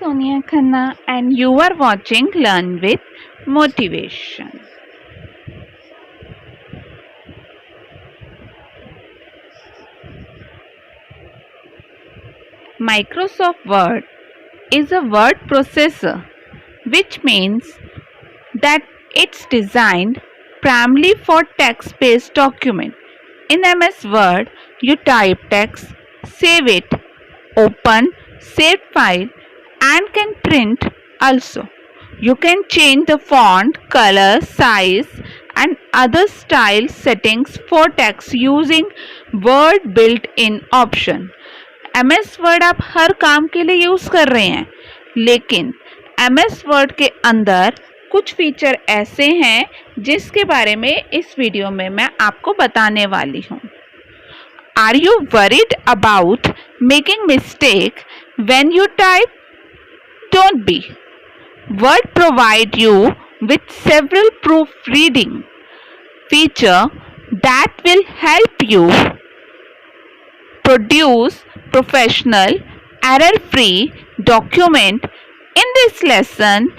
Sonia Khanna and you are watching Learn with Motivation. Microsoft Word is a word processor, which means that it's designed primarily for text-based document. In MS Word, you type text, save it, open, save file and can print also. You can change the font, color, size and other style settings for text using Word built-in option. MS word आप हर काम के लिए use कर रहे हैं, लेकिन MS word के अंदर कुछ फीचर ऐसे हैं जिसके बारे में इस वीडियो में मैं आपको बताने वाली हूँ. Are you worried about making mistake when you type? Don't be. Word provide you with several proofreading feature that will help you produce professional error-free document. In this lesson,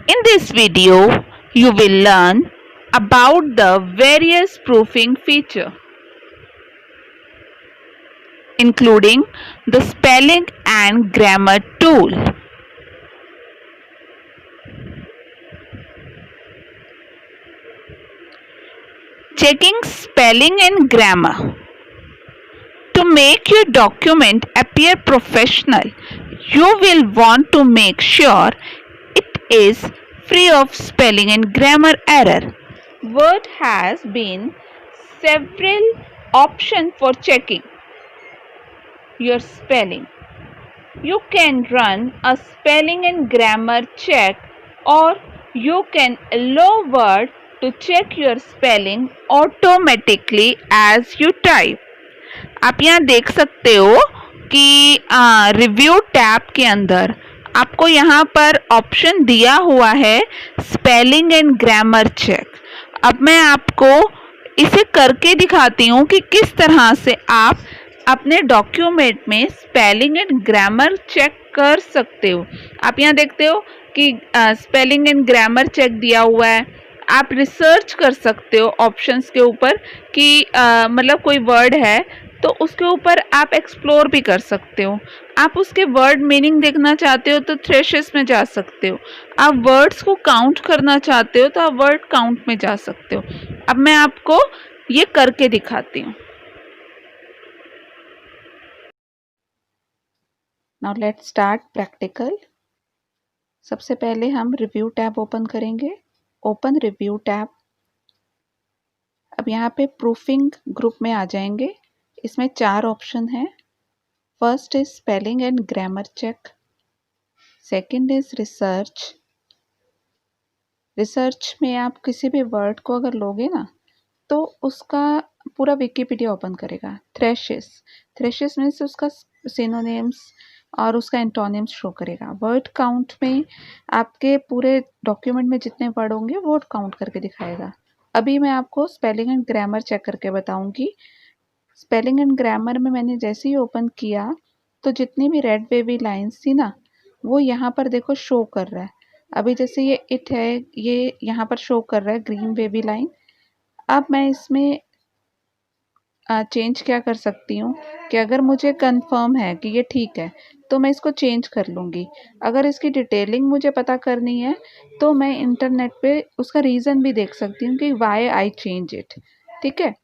in this video, you will learn about the various proofing feature, including the spelling and grammar tool. Checking spelling and grammar. To make your document appear professional, you will want to make sure it is free of spelling and grammar error. Word has been several options for checking your spelling. You can run a spelling and grammar check, or you can allow Word to check your spelling automatically as you type. आप यहाँ देख सकते हो कि review tab के अंदर आपको यहाँ पर ऑप्शन दिया हुआ है स्पेलिंग एंड ग्रामर चेक. अब मैं आपको इसे करके दिखाती हूँ कि किस तरह से आप अपने डॉक्यूमेंट में स्पेलिंग एंड ग्रामर चेक कर सकते हो. आप यहाँ देखते हो कि स्पेलिंग एंड ग्रामर चेक दिया हुआ है. आप रिसर्च कर सकते हो ऑप्शंस के ऊपर कि मतलब कोई वर्ड है तो उसके ऊपर आप एक्सप्लोर भी कर सकते हो. आप उसके वर्ड मीनिंग देखना चाहते हो तो थ्रेशेस में जा सकते हो. आप वर्ड्स को काउंट करना चाहते हो तो आप वर्ड काउंट में जा सकते हो. अब मैं आपको ये करके दिखाती हूँ. Now let's start practical. सबसे पहले हम रिव्यू टैब ओपन करेंगे. Open review tab. अब यहाँ पे प्रूफिंग ग्रुप में आ जाएंगे. इसमें 4 ऑप्शन हैं. First is spelling and grammar check. Second is research. Research में आप किसी भी वर्ड को अगर लोगे ना तो उसका पूरा विकिपीडिया ओपन करेगा. थ्रेशेस. थ्रेशेस में से उसका सिनोनिम्स और उसका एंटोनिम्स शो करेगा. वर्ड काउंट में आपके पूरे डॉक्यूमेंट में जितने वर्ड होंगे वर्ड काउंट करके दिखाएगा. अभी मैं आपको स्पेलिंग एंड ग्रामर चेक करके बताऊंगी. स्पेलिंग एंड ग्रामर में मैंने जैसे ही ओपन किया तो जितनी भी रेड वेवी लाइंस थी ना वो यहाँ पर देखो शो कर रहा है. अभी जैसे ये इट है, ये यहाँ पर शो कर रहा है ग्रीन वेवी लाइन. अब मैं इसमें चेंज क्या कर सकती हूँ कि अगर मुझे कंफर्म है कि ये ठीक है तो मैं इसको चेंज कर लूँगी. अगर इसकी डिटेलिंग मुझे पता करनी है तो मैं इंटरनेट पे उसका रीज़न भी देख सकती हूँ कि वाई आई चेंज इट. ठीक है,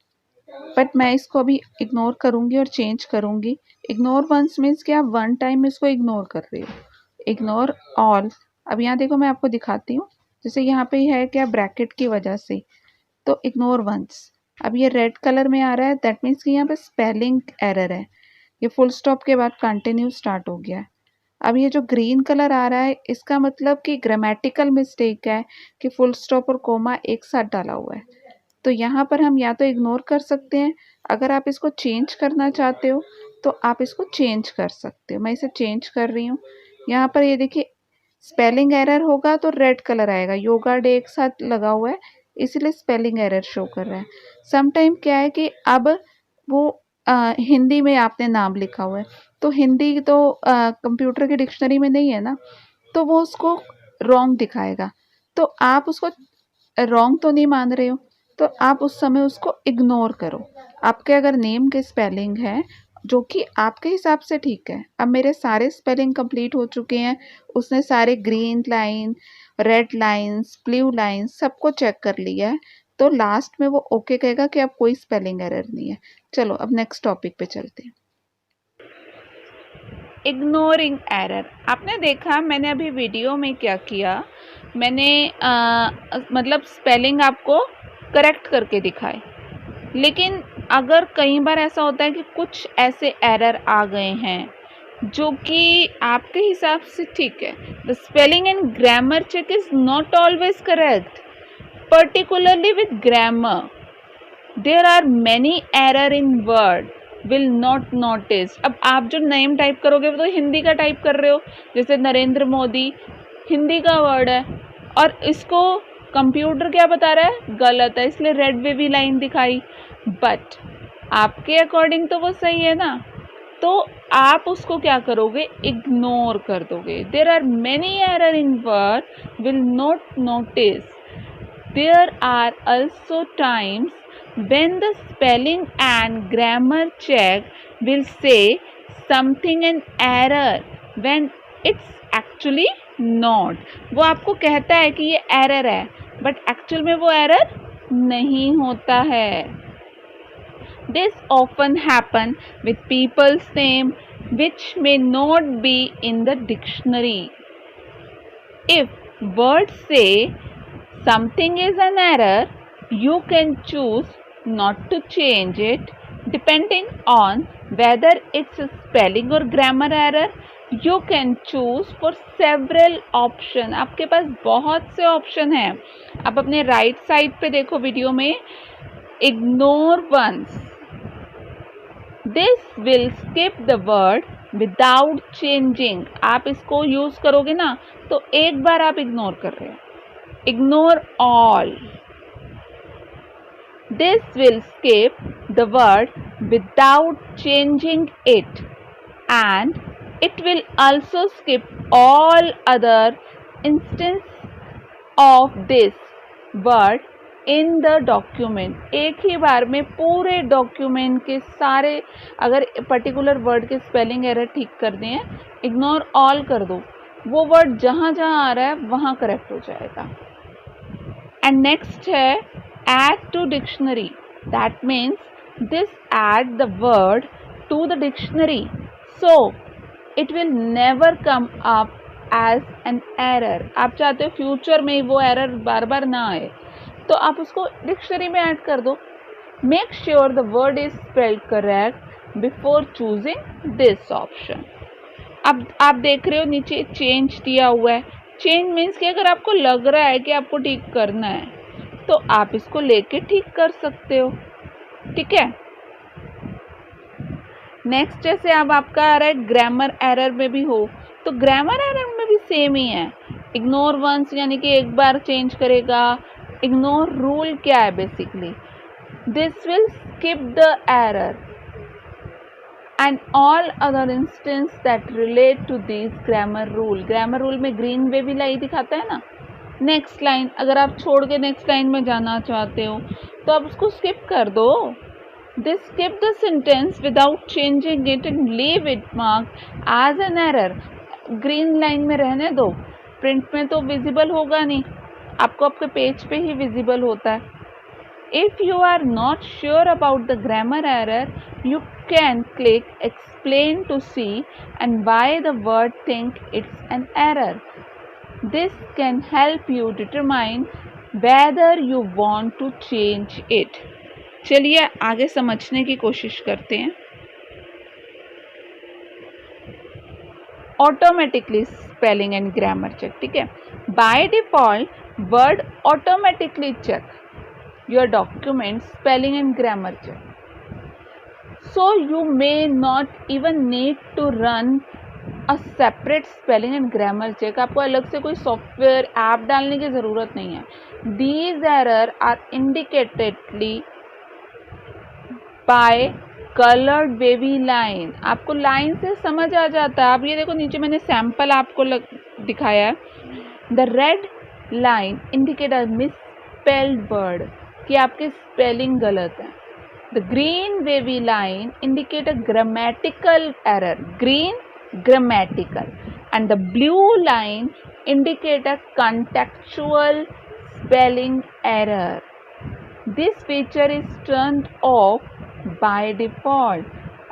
बट मैं इसको अभी इग्नोर करूँगी और चेंज करूँगी. इग्नोर वंस मीन्स कि आप वन टाइम इसको इग्नोर कर रहे हो. Ignore all. अब यहाँ देखो मैं आपको दिखाती हूँ. जैसे यहाँ पे है क्या ब्रैकेट की वजह से तो इग्नोर वंस. अब ये रेड कलर में आ रहा है दैट मीन्स कि यहाँ पे स्पेलिंग एरर है. ये फुल स्टॉप के बाद कंटिन्यू स्टार्ट हो गया है. अब ये जो ग्रीन कलर आ रहा है इसका मतलब कि ग्रामेटिकल मिस्टेक है कि फुल स्टॉप और कोमा एक साथ डाला हुआ है. तो यहाँ पर हम या तो इग्नोर कर सकते हैं. अगर आप इसको चेंज करना चाहते हो तो आप इसको चेंज कर सकते हो. मैं इसे चेंज कर रही हूँ. यहाँ पर ये देखिए स्पेलिंग एरर होगा तो रेड कलर आएगा. योगा डे एक साथ लगा हुआ है इसलिए स्पेलिंग एरर शो कर रहा है. समटाइम क्या है कि अब वो हिंदी में आपने नाम लिखा हुआ है, तो हिंदी तो कंप्यूटर की डिक्शनरी में नहीं है ना, तो वो उसको रॉन्ग दिखाएगा। तो आप उसको रॉन्ग तो नहीं मान रहे हो, तो आप उस समय उसको इग्नोर करो। आपके अगर नेम के स्पेलिंग है जो कि आपके हिसाब से ठीक है, अब मेरे सारे स्पेलिंग कंप्लीट हो चुके हैं, उसने सारे green line, red lines, blue lines सबको चेक कर लिया है, तो लास्ट में वो ओके कहेगा कि अब कोई स्पेलिंग एरर नहीं है। चलो अब नेक्स्ट टॉपिक पे चलते हैं। Ignoring error. आपने देखा मैंने अभी वीडियो में क्या किया, मैंने मतलब स्पेलिंग आपको करेक्ट करके दिखाए, लेकिन अगर कई बार ऐसा होता है कि कुछ ऐसे एरर आ गए हैं जो कि आपके हिसाब से ठीक है, the spelling and grammar check is not always correct, particularly with grammar. There are many error in word will not notice. अब आप जो नेम टाइप करोगे वो तो हिंदी का टाइप कर रहे हो, जैसे नरेंद्र मोदी हिंदी का वर्ड है और इसको कंप्यूटर क्या बता रहा है गलत है, इसलिए रेड वेवी लाइन दिखाई, बट आपके अकॉर्डिंग तो वो सही है ना, तो आप उसको क्या करोगे इग्नोर कर दोगे। There are many error in word will not notice. There are also times when the spelling and grammar check will say something an error when it's actually not. वो आपको कहता है कि ये error है, but actual में वो error नहीं होता है। This often happen with people's name which may not be in the dictionary. If words say something is an error, you can choose not to change it depending on whether it's a spelling or grammar error. You can choose for several option. आपके पास बहुत से option हैं। आप अपने right side पे देखो video में, ignore once, this will skip the word without changing. आप इसको यूज करोगे ना तो एक बार आप इग्नोर कर रहे हो। Ignore all. This will skip the word without changing it, and it will also skip all other instances of this word in the document. एक ही बार में पूरे डॉक्यूमेंट के सारे, अगर पर्टिकुलर वर्ड के स्पेलिंग एरर ठीक कर दें, इग्नोर ऑल कर दो, वो वर्ड जहाँ जहाँ आ रहा है वहाँ करेक्ट हो जाएगा। And next है add to dictionary. That means this add the word to the dictionary, so it will never come up as an error. आप चाहते हो फ्यूचर में वो एरर बार बार ना आए, तो आप उसको डिक्शनरी में ऐड कर दो। Make sure the word is spelled correct before choosing this option. अब आप देख रहे हो नीचे चेंज दिया हुआ है। चेंज मीन्स कि अगर आपको लग रहा है कि आपको ठीक करना है तो आप इसको लेके ठीक कर सकते हो, ठीक है। नेक्स्ट जैसे अब आपका आ रहा है ग्रामर एरर में भी हो, तो ग्रामर एरर में भी सेम ही है। इग्नोर वंस यानी कि एक बार चेंज करेगा। इग्नोर रूल क्या है basically, this will skip the error and all other instances that relate to this grammar rule. grammar rule में green wavy line दिखाता है ना, नेक्स्ट लाइन अगर आप छोड़ के नेक्स्ट लाइन में जाना चाहते हो तो आप उसको स्किप कर दो। This skip the sentence without changing it and leave it mark as an error. Green line में रहने दो, प्रिंट में तो विजिबल होगा नहीं, आपको आपके पेज पे ही विजिबल होता है। If you are not sure about the grammar error, you can click explain to see and why the word think it's an error. This can help you determine whether you want to change it. चलिए आगे समझने की कोशिश करते हैं। Automatically spelling and grammar check, ठीक है। By default word automatically check your document spelling and grammar check, so you may not even need to run a separate spelling and grammar check. आपको अलग से कोई सॉफ्टवेयर ऐप डालने की ज़रूरत नहीं है। These error are indicatedly by coloured wavy line, आपको लाइन से समझ आ जाता है। आप ये देखो नीचे मैंने सैंपल आपको दिखाया है। The red line indicate a misspelled word, कि आपकी स्पेलिंग गलत है। The green wavy line indicate a grammatical error, green grammatical, and the blue line indicate a contextual spelling error. This feature is turned off by default.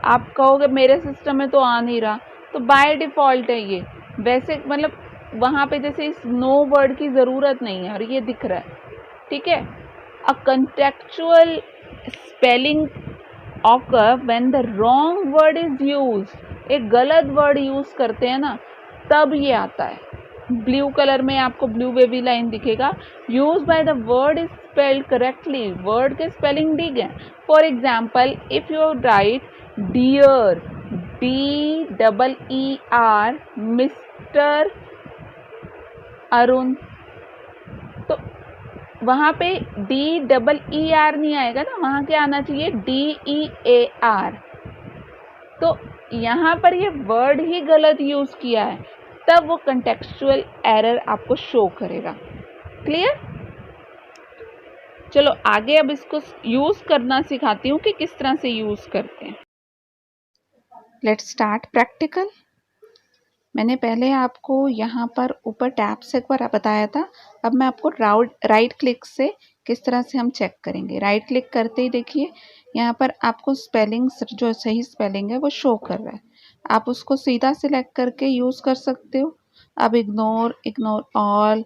आप कहोगे मेरे system में तो आ नहीं रहा, तो बाय डिफॉल्ट है ये। वैसे मतलब वहाँ पे जैसे इस नो वर्ड की ज़रूरत नहीं है और ये दिख रहा है, ठीक है। अ contextual spelling occur when the wrong word is used, एक गलत वर्ड यूज करते हैं ना, तब ये आता है। ब्लू कलर में आपको ब्लू वेवी लाइन दिखेगा। Use by the word is spelled correctly, word के स्पेलिंग ठीक है। For example if you write dear, DEER, mister Arun, तो वहां पे DEER नहीं आएगा ना, वहां क्या आना चाहिए, DEAR। तो यहाँ पर ये वर्ड ही गलत यूज किया है, तब वो कंटेक्चुअल एरर आपको शो करेगा। क्लियर? चलो आगे अब इसको यूज करना सिखाती हूँ कि किस तरह से यूज करते हैं। Let's start practical. मैंने पहले आपको यहाँ पर ऊपर टैब से एक बार बताया था, अब मैं आपको राइट क्लिक से किस तरह से हम चेक करेंगे। राइट क्लिक करते ही देखिए यहाँ पर आपको स्पेलिंग, जो सही स्पेलिंग है वो शो कर रहा है। आप उसको सीधा सिलेक्ट करके यूज़ कर सकते हो। अब इग्नोर ऑल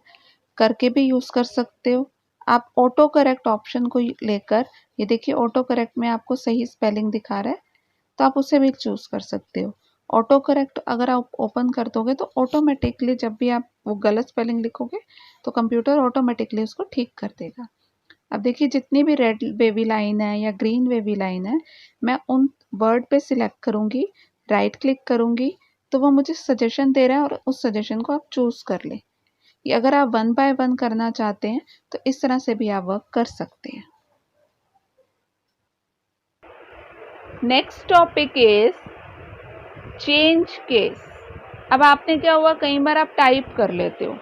करके भी यूज़ कर सकते हो। आप ऑटो करेक्ट ऑप्शन को लेकर, ये देखिए ऑटो करेक्ट में आपको सही स्पेलिंग दिखा रहा है, तो आप उसे भी चूज़ कर सकते हो। ऑटो करेक्ट अगर आप ओपन कर दोगे तो ऑटोमेटिकली जब भी आप वो गलत स्पेलिंग लिखोगे तो कंप्यूटर ऑटोमेटिकली उसको ठीक कर देगा। अब देखिए जितनी भी रेड वेवी लाइन है या ग्रीन वेवी लाइन है, मैं उन वर्ड पे सिलेक्ट करूँगी, राइट क्लिक करूँगी, तो वो मुझे सजेशन दे रहा है और उस सजेशन को आप चूज़ कर लें। ये अगर आप 1 बाय 1 करना चाहते हैं तो इस तरह से भी आप वर्क कर सकते हैं। Next topic is change case. अब आपने क्या हुआ, कई बार आप टाइप कर लेते हो,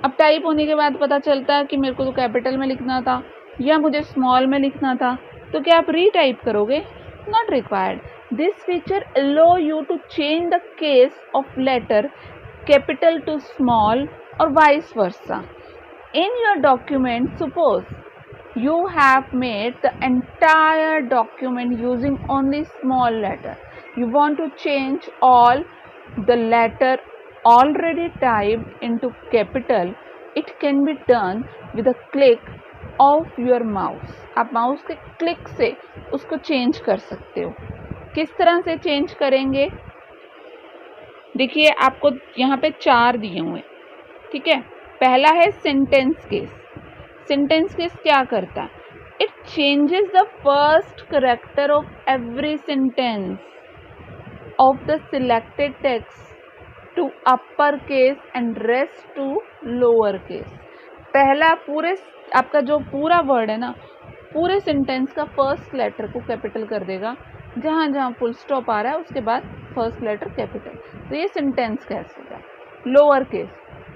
अब टाइप होने के बाद पता चलता है कि मेरे को तो कैपिटल में लिखना था या मुझे स्मॉल में लिखना था, तो क्या आप रीटाइप करोगे? Not required. This feature allow you to change the case of letter capital to small और vice versa. In your document, suppose you have made the entire document using only small letter. You want to change all the letter already typed into capital. It can be done with a click of your mouse. आप mouse के click से उसको change कर सकते हो। किस तरह से चेंज करेंगे? देखिए आपको यहाँ पे 4 दिए हुए, ठीक है। पहला है सेंटेंस केस। सेंटेंस केस क्या करता है? It changes the first character of every sentence of the selected text to upper case and rest to lower case. पहला पूरे आपका जो पूरा वर्ड है ना, पूरे सेंटेंस का फर्स्ट लेटर को कैपिटल कर देगा, जहाँ जहाँ फुल स्टॉप आ रहा है उसके बाद फर्स्ट लेटर कैपिटल, तो ये सेंटेंस केस होगा।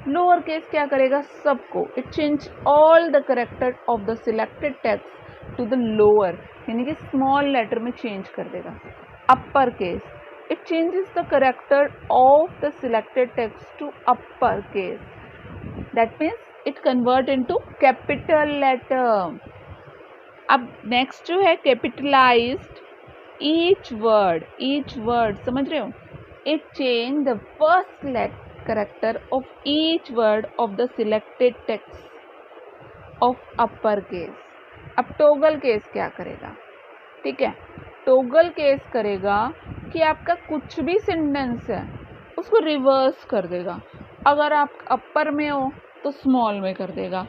लोअर केस क्या करेगा? सबको, it change all the character of the selected text to the lower, यानी कि स्मॉल लेटर में चेंज कर देगा। Upper case, it changes the character of the selected text to upper case, that means it convert into capital letter. अब next जो है capitalised each word, समझ रहे हो? It change the first character of each word of the selected text of upper case. अब toggle case क्या करेगा? ठीक है, टोगल केस करेगा कि आपका कुछ भी सेंटेंस है उसको रिवर्स कर देगा। अगर आप अपर में हो तो स्मॉल में कर देगा।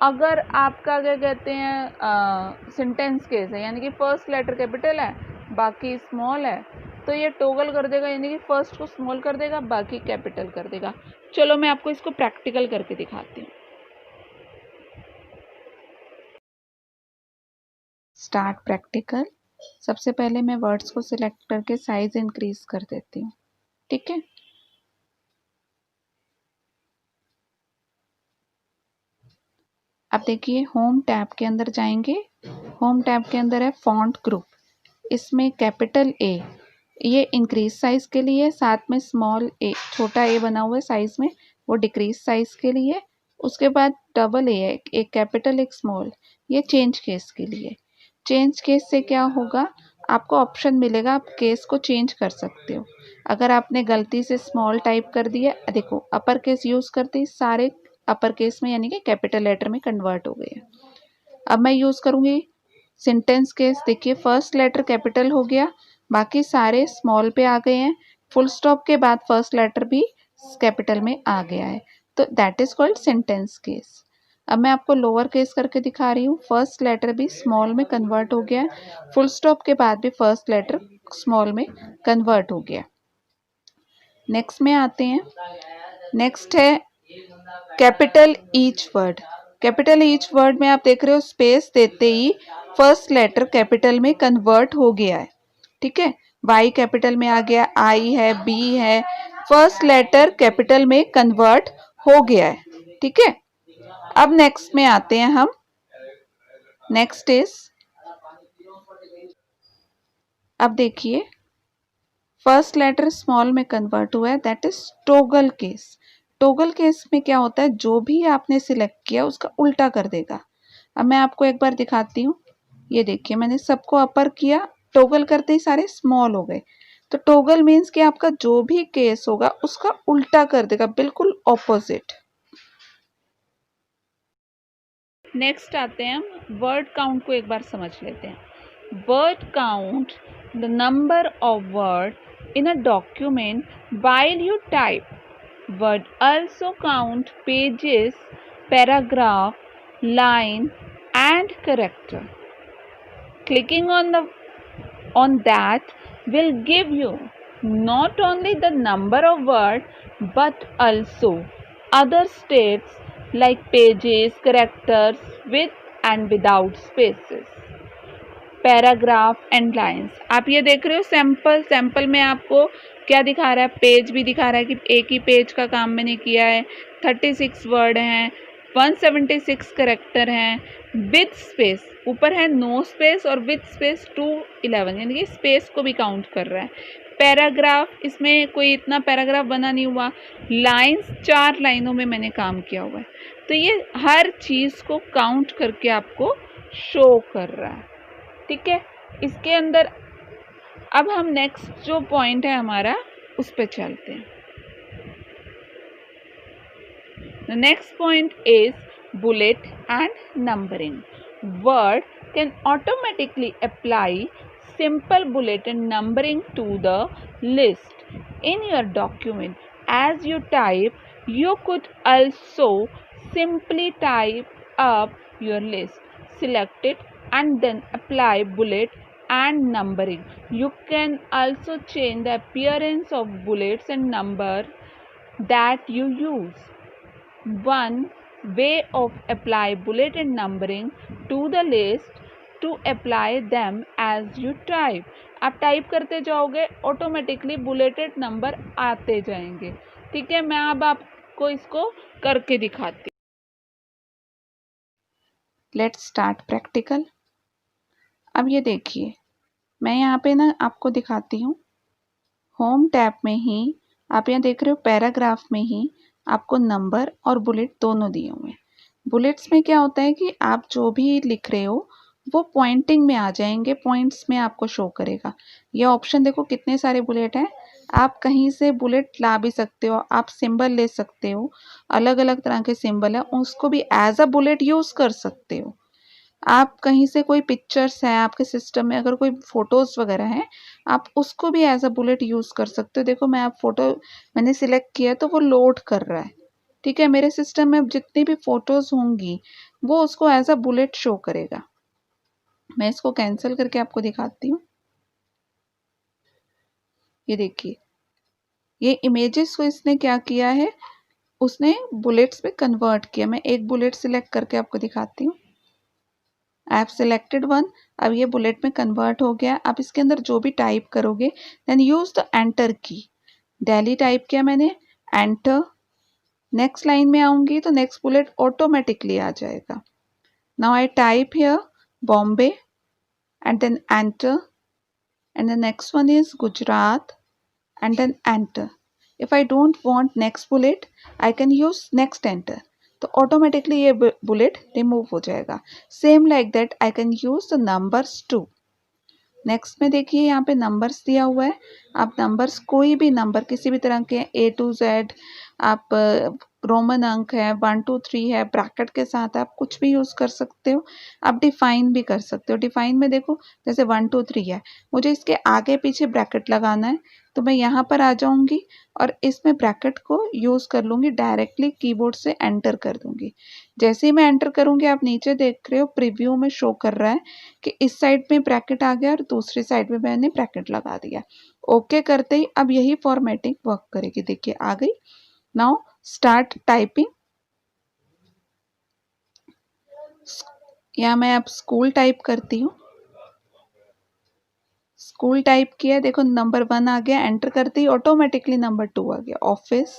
अगर आपका क्या कहते हैं सेंटेंस केस है, यानी कि फर्स्ट लेटर कैपिटल है बाकी स्मॉल है, तो ये टोगल कर देगा, यानी कि फर्स्ट को स्मॉल कर देगा बाकी कैपिटल कर देगा। चलो मैं आपको इसको प्रैक्टिकल करके दिखाती हूँ। Start practical. सबसे पहले मैं वर्ड्स को सिलेक्ट करके साइज इंक्रीज कर देती हूँ। ठीक है, अब देखिए होम टैब के अंदर जाएंगे। होम टैब के अंदर है फॉन्ट ग्रुप, इसमें कैपिटल ए ये इंक्रीज साइज के लिए, साथ में स्मॉल ए छोटा ए बना हुआ है साइज में, वो डिक्रीज साइज के लिए। उसके बाद डबल ए है, एक कैपिटल एक स्मॉल, ये चेंज केस के लिए। चेंज केस से क्या होगा, आपको ऑप्शन मिलेगा, आप केस को चेंज कर सकते हो। अगर आपने गलती से स्मॉल टाइप कर दिया, देखो अपर केस यूज़ करते ही सारे अपर केस में यानी कि कैपिटल लेटर में कन्वर्ट हो गए। अब मैं यूज़ करूँगी सेंटेंस केस। देखिए फर्स्ट लेटर कैपिटल हो गया, बाकी सारे स्मॉल पे आ गए हैं, फुल स्टॉप के बाद फर्स्ट लेटर भी कैपिटल में आ गया है, तो that is called sentence case. अब मैं आपको लोअर केस करके दिखा रही हूँ। फर्स्ट लेटर भी स्मॉल में कन्वर्ट हो गया है, फुल स्टॉप के बाद भी फर्स्ट लेटर स्मॉल में कन्वर्ट हो गया। नेक्स्ट में आते हैं, नेक्स्ट है capital each word. Capital each word में आप देख रहे हो स्पेस देते ही फर्स्ट लेटर कैपिटल में कन्वर्ट हो गया है। ठीक है, वाई कैपिटल में आ गया, आई है, बी है, फर्स्ट लेटर कैपिटल में कन्वर्ट हो गया है। ठीक है, अब नेक्स्ट में आते हैं हम। नेक्स्ट इज, अब देखिए फर्स्ट लेटर स्मॉल में कन्वर्ट हुआ है, that is toggle case. Toggle case में क्या होता है, जो भी आपने सिलेक्ट किया उसका उल्टा कर देगा। अब मैं आपको एक बार दिखाती हूँ। ये देखिए मैंने सबको अपर किया, टोगल करते ही सारे स्मॉल हो गए। तो टोगल मीन्स कि आपका जो भी केस होगा उसका उल्टा कर देगा, बिल्कुल ऑपोजिट। नेक्स्ट आते हैं हम वर्ड काउंट को एक बार समझ लेते हैं। Word count the number of word in a document while you type. Word also count pages, paragraph, line and character. Clicking on that will give you not only the number of words but also other states like pages, characters with and without spaces, paragraph and lines. आप ये देख रहे हो sample, sample में आपको क्या दिखा रहा है, पेज भी दिखा रहा है कि एक ही पेज का काम मैंने किया है, 36 वर्ड हैं, 176 करेक्टर हैं, विथ स्पेस ऊपर है नो स्पेस और विथ स्पेस 211, यानी कि स्पेस को भी काउंट कर रहा है। पैराग्राफ, इसमें कोई इतना पैराग्राफ बना नहीं हुआ। लाइंस 4 लाइनों में मैंने काम किया हुआ है। तो ये हर चीज़ को काउंट करके आपको शो कर रहा है। ठीक है, इसके अंदर अब हम नेक्स्ट जो पॉइंट है हमारा उस पर चलते हैं। The next point is bullet and numbering. Word can automatically apply simple bullet and numbering to the list in your document. As you type, you could also simply type up your list, select it and then apply bullet and numbering. You can also change the appearance of bullets and number that you use. One way of apply bullet and numbering to the list to apply them as you type. आप type करते जाओगे automatically bulleted number आते जाएंगे। ठीक है, मैं अब आपको इसको करके दिखाती हूँ। Let's start practical. अब ये देखिए मैं यहाँ पे ना आपको दिखाती हूँ। होम टैब में ही आप यहाँ देख रहे हो, पैराग्राफ में ही आपको नंबर और बुलेट दोनों दिए हुए हैं। बुलेट्स में क्या होता है कि आप जो भी लिख रहे हो वो पॉइंटिंग में आ जाएंगे, पॉइंट्स में आपको शो करेगा। ये ऑप्शन देखो कितने सारे बुलेट हैं, आप कहीं से बुलेट ला भी सकते हो, आप सिंबल ले सकते हो, अलग अलग तरह के सिंबल है उसको भी एज अ बुलेट यूज़ कर सकते हो। आप कहीं से कोई पिक्चर्स हैं आपके सिस्टम में, अगर कोई फ़ोटोज़ वगैरह हैं, आप उसको भी एज अ बुलेट यूज़ कर सकते हो। देखो मैं आप फ़ोटो मैंने सिलेक्ट किया तो वो लोड कर रहा है। ठीक है, मेरे सिस्टम में जितनी भी फ़ोटोज़ होंगी वो उसको एज अ बुलेट शो करेगा। मैं इसको कैंसिल करके आपको दिखाती हूँ। ये देखिए ये इमेजेस को इसने क्या किया है, उसने बुलेट्स में कन्वर्ट किया। मैं एक बुलेट सिलेक्ट करके आपको दिखाती हूँ। I have selected one. अब ये बुलेट में कन्वर्ट हो गया। आप इसके अंदर जो भी टाइप करोगे देन यूज द एंटर की। दिल्ली टाइप किया मैंने, एंटर। नेक्स्ट लाइन में आऊंगी तो नेक्स्ट बुलेट ऑटोमेटिकली आ जाएगा। Now I type here Bombay and then enter, and the next one is Gujarat and then enter. If I don't want next bullet, I can use next enter. तो automatically ये bullet remove हो जाएगा। Same like that I can use the numbers too. Next में देखिए यहाँ पे numbers दिया हुआ है। आप नंबर्स कोई भी नंबर किसी भी तरह के A to Z, आप रोमन अंक है, 1 2 3 है, ब्रैकेट के साथ आप कुछ भी यूज़ कर सकते हो। आप डिफाइन भी कर सकते हो। डिफाइन में देखो जैसे 1 2 3 है, मुझे इसके आगे पीछे ब्रैकेट लगाना है तो मैं यहाँ पर आ जाऊँगी और इसमें ब्रैकेट को यूज़ कर लूँगी, डायरेक्टली कीबोर्ड से एंटर कर दूँगी। जैसे ही मैं एंटर करूँगी आप नीचे देख रहे हो प्रीव्यू में शो कर रहा है कि इस साइड में ब्रैकेट आ गया और दूसरी साइड में मैंने ब्रैकेट लगा दिया। ओके करते ही अब यही फॉर्मेटिंग वर्क करेगी। देखिए आ गई। Now start typing. यहाँ मैं अब स्कूल टाइप करती हूँ। स्कूल टाइप किया, देखो नंबर 1 आ गया, एंटर करते ही ऑटोमेटिकली नंबर 2 आ गया, office.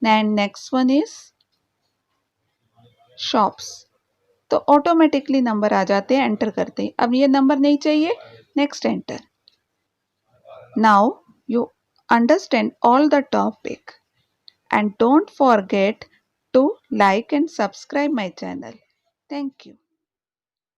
And next one is shops. तो ऑटोमेटिकली नंबर आ जाते हैं एंटर करते ही। अब ये नंबर नहीं चाहिए, next enter. Now you understand all the topic and don't forget to like and subscribe my channel. Thank you.